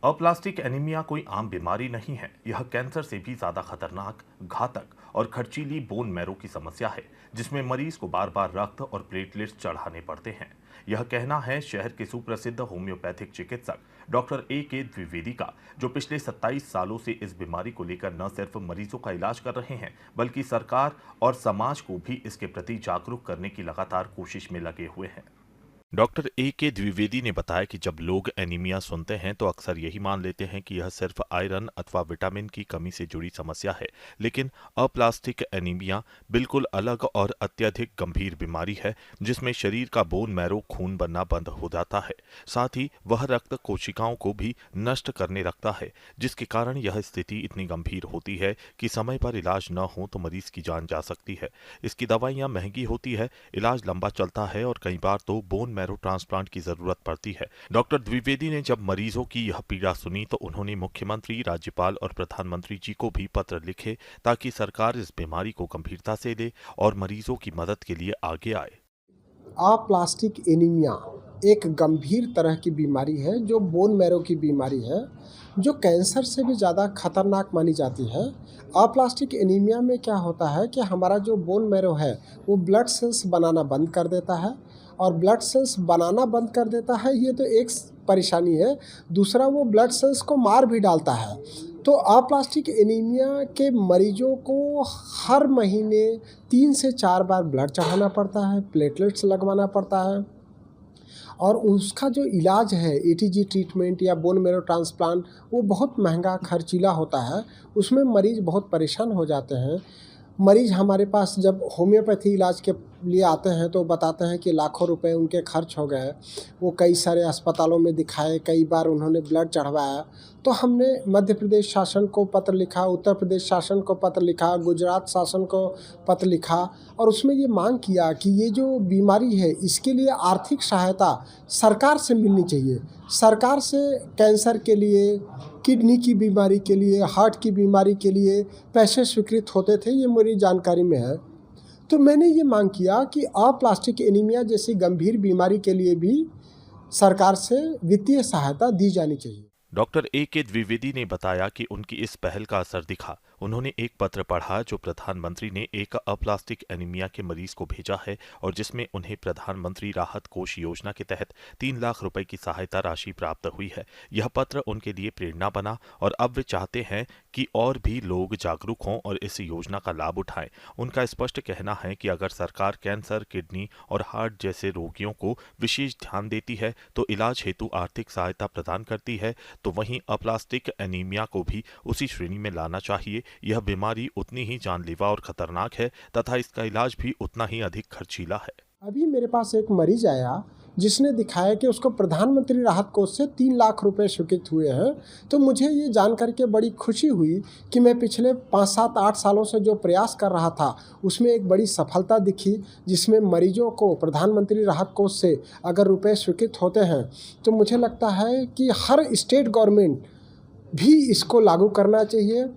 Aplastic anaemia कोई आम बीमारी नहीं है। यह कैंसर से भी ज्यादा खतरनाक, घातक और खर्चीली बोन मैरो की समस्या है, जिसमें मरीज को बार बार रक्त और प्लेटलेट्स चढ़ाने पड़ते हैं। यह कहना है शहर के सुप्रसिद्ध होम्योपैथिक चिकित्सक डॉक्टर A.K. द्विवेदी का, जो पिछले 27 सालों से इस बीमारी को लेकर न सिर्फ मरीजों का इलाज कर रहे हैं, बल्कि सरकार और समाज को भी इसके प्रति जागरूक करने की लगातार कोशिश में लगे हुए हैं। Doctor A.K. द्विवेदी ने बताया कि जब लोग एनीमिया सुनते हैं तो अक्सर यही मान लेते हैं कि यह सिर्फ आयरन अथवा विटामिन की कमी से जुड़ी समस्या है, लेकिन अप्लास्टिक एनीमिया बिल्कुल अलग और अत्यधिक गंभीर बीमारी है, जिसमें शरीर का बोन मैरो खून बनना बंद हो जाता है। साथ ही वह रक्त कोशिकाओं को भी नष्ट करने लगता है, जिसके कारण यह स्थिति इतनी गंभीर होती है कि समय पर इलाज न हो तो मरीज की जान जा सकती है। इसकी दवाइयाँ महंगी होती है, इलाज लंबा चलता है और कई बार तो बोन मैरो ट्रांसप्लांट की जरूरत पड़ती है। डॉक्टर द्विवेदी ने जब मरीजों की यह पीड़ा सुनी तो उन्होंने मुख्यमंत्री, राज्यपाल और प्रधानमंत्री जी को भी पत्र लिखे, ताकि सरकार इस बीमारी को गंभीरता से ले और मरीजों की मदद के लिए आगे आए। अप्लास्टिक एनीमिया एक गंभीर तरह की बीमारी है जो बोन मैरो की बीमारी है, जो कैंसर से भी ज़्यादा खतरनाक मानी जाती है। अप्लास्टिक एनीमिया में क्या होता है कि हमारा जो बोन मैरो है वो ब्लड सेल्स बनाना बंद कर देता है, और ब्लड सेल्स बनाना बंद कर देता है, ये तो एक परेशानी है। दूसरा, वो ब्लड सेल्स को मार भी डालता है। तो अप्लास्टिक एनीमिया के मरीजों को हर महीने 3 से 4 बार ब्लड चढ़ाना पड़ता है, प्लेटलेट्स लगवाना पड़ता है, और उसका जो इलाज है एटीजी ट्रीटमेंट या बोन मैरो ट्रांसप्लांट, वो बहुत महंगा खर्चीला होता है। उसमें मरीज़ बहुत परेशान हो जाते हैं। मरीज़ हमारे पास जब होम्योपैथी इलाज के लिए आते हैं तो बताते हैं कि लाखों रुपए उनके खर्च हो गए। वो कई सारे अस्पतालों में दिखाए, कई बार उन्होंने ब्लड चढ़वाया। तो हमने मध्य प्रदेश शासन को पत्र लिखा, उत्तर प्रदेश शासन को पत्र लिखा, गुजरात शासन को पत्र लिखा, और उसमें ये मांग किया कि ये जो बीमारी है इसके लिए आर्थिक सहायता सरकार से मिलनी चाहिए। सरकार से कैंसर के लिए, किडनी की बीमारी के लिए, हार्ट की बीमारी के लिए पैसे स्वीकृत होते थे, ये मेरी जानकारी में है। तो मैंने ये मांग किया कि अप्लास्टिक एनीमिया जैसी गंभीर बीमारी के लिए भी सरकार से वित्तीय सहायता दी जानी चाहिए। Doctor A.K. द्विवेदी ने बताया कि उनकी इस पहल का असर दिखा। उन्होंने एक पत्र पढ़ा जो प्रधानमंत्री ने एक अप्लास्टिक एनीमिया के मरीज को भेजा है, और जिसमें उन्हें प्रधानमंत्री राहत कोष योजना के तहत 3 लाख रुपए की सहायता राशि प्राप्त हुई है। यह पत्र उनके लिए प्रेरणा बना और अब वे चाहते हैं कि और भी लोग जागरूक हों और इस योजना का लाभ उठाएं। उनका स्पष्ट कहना है कि अगर सरकार कैंसर, किडनी और हार्ट जैसे रोगियों को विशेष ध्यान देती है, तो इलाज हेतु आर्थिक सहायता प्रदान करती है, तो वहीं अप्लास्टिक एनीमिया को भी उसी श्रेणी में लाना चाहिए। यह बीमारी उतनी ही जानलेवा और खतरनाक है तथा इसका इलाज भी उतना ही अधिक खर्चीला है। अभी मेरे पास एक मरीज आया जिसने दिखाया कि उसको प्रधानमंत्री राहत कोष से 3 लाख रुपए स्वीकृत हुए हैं। तो मुझे ये जान करके बड़ी खुशी हुई कि मैं पिछले 5, 7, 8 सालों से जो प्रयास कर रहा था उसमें एक बड़ी सफलता दिखी, जिसमें मरीजों को प्रधानमंत्री राहत कोष से अगर रुपए स्वीकृत होते हैं तो मुझे लगता है कि हर स्टेट गवर्नमेंट भी इसको लागू करना चाहिए,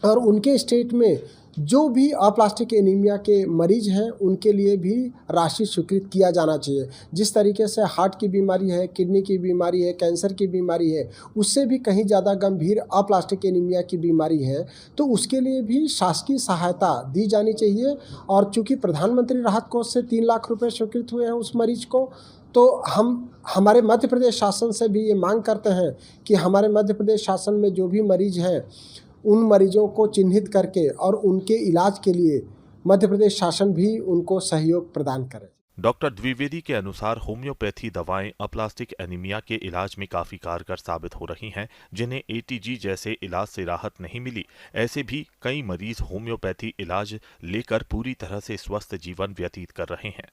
और उनके स्टेट में जो भी अप्लास्टिक एनीमिया के मरीज हैं उनके लिए भी राशि स्वीकृत किया जाना चाहिए। जिस तरीके से हार्ट की बीमारी है, किडनी की बीमारी है, कैंसर की बीमारी है, उससे भी कहीं ज़्यादा गंभीर अप्लास्टिक एनीमिया की बीमारी है, तो उसके लिए भी शासकीय सहायता दी जानी चाहिए। और चूँकि प्रधानमंत्री राहत कोष से 3 लाख रुपये स्वीकृत हुए हैं उस मरीज को, तो हम हमारे मध्य प्रदेश शासन से भी ये मांग करते हैं कि हमारे मध्य प्रदेश शासन में जो भी मरीज हैं उन मरीजों को चिन्हित करके और उनके इलाज के लिए मध्य प्रदेश शासन भी उनको सहयोग प्रदान करे। डॉक्टर द्विवेदी के अनुसार होम्योपैथी दवाएं अप्लास्टिक एनीमिया के इलाज में काफी कारगर साबित हो रही हैं, जिन्हें एटीजी जैसे इलाज से राहत नहीं मिली। ऐसे भी कई मरीज होम्योपैथी इलाज लेकर पूरी तरह से स्वस्थ जीवन व्यतीत कर रहे हैं।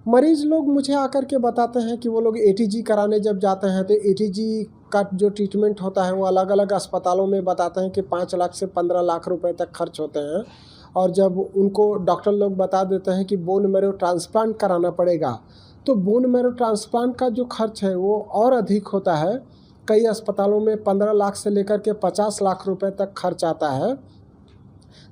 मरीज़ लोग मुझे आकर के बताते हैं कि वो लोग एटीजी कराने जब जाते हैं तो एटीजी का जो ट्रीटमेंट होता है वो अलग अलग अस्पतालों में बताते हैं कि 5 लाख से 15 लाख रुपए तक खर्च होते हैं, और जब उनको डॉक्टर लोग बता देते हैं कि बोन मैरो ट्रांसप्लांट कराना पड़ेगा, तो बोन मैरो ट्रांसप्लांट का जो खर्च है वो और अधिक होता है। कई अस्पतालों में 15 लाख से लेकर के 50 लाख रुपए तक खर्च आता है।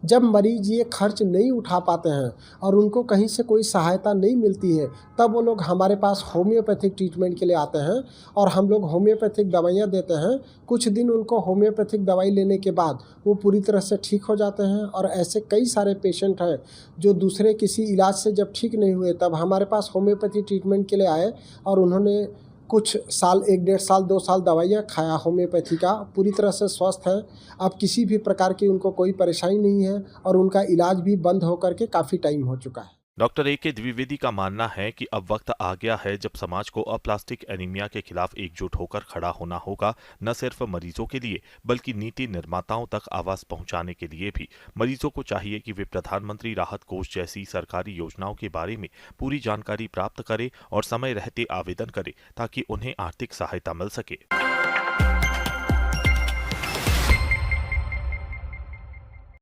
जब मरीज ये खर्च नहीं उठा पाते हैं और उनको कहीं से कोई सहायता नहीं मिलती है, तब वो लोग हमारे पास होम्योपैथिक ट्रीटमेंट के लिए आते हैं और हम लोग होम्योपैथिक दवाइयाँ देते हैं। कुछ दिन उनको होम्योपैथिक दवाई लेने के बाद वो पूरी तरह से ठीक हो जाते हैं और ऐसे कई सारे पेशेंट हैं जो दूसरे किसी इलाज से जब ठीक नहीं हुए तब हमारे पास होम्योपैथी ट्रीटमेंट के लिए आए और उन्होंने कुछ साल 1 डेढ़ साल 2 साल दवाइयाँ खाया होम्योपैथी का, पूरी तरह से स्वस्थ हैं। अब किसी भी प्रकार की उनको कोई परेशानी नहीं है और उनका इलाज भी बंद होकर के काफ़ी टाइम हो चुका है। Doctor A K. द्विवेदी का मानना है कि अब वक्त आ गया है जब समाज को अप्लास्टिक एनीमिया के खिलाफ एकजुट होकर खड़ा होना होगा, न सिर्फ मरीजों के लिए बल्कि नीति निर्माताओं तक आवाज पहुंचाने के लिए भी। मरीजों को चाहिए कि वे प्रधानमंत्री राहत कोष जैसी सरकारी योजनाओं के बारे में पूरी जानकारी प्राप्त करें और समय रहते आवेदन करें ताकि उन्हें आर्थिक सहायता मिल सके।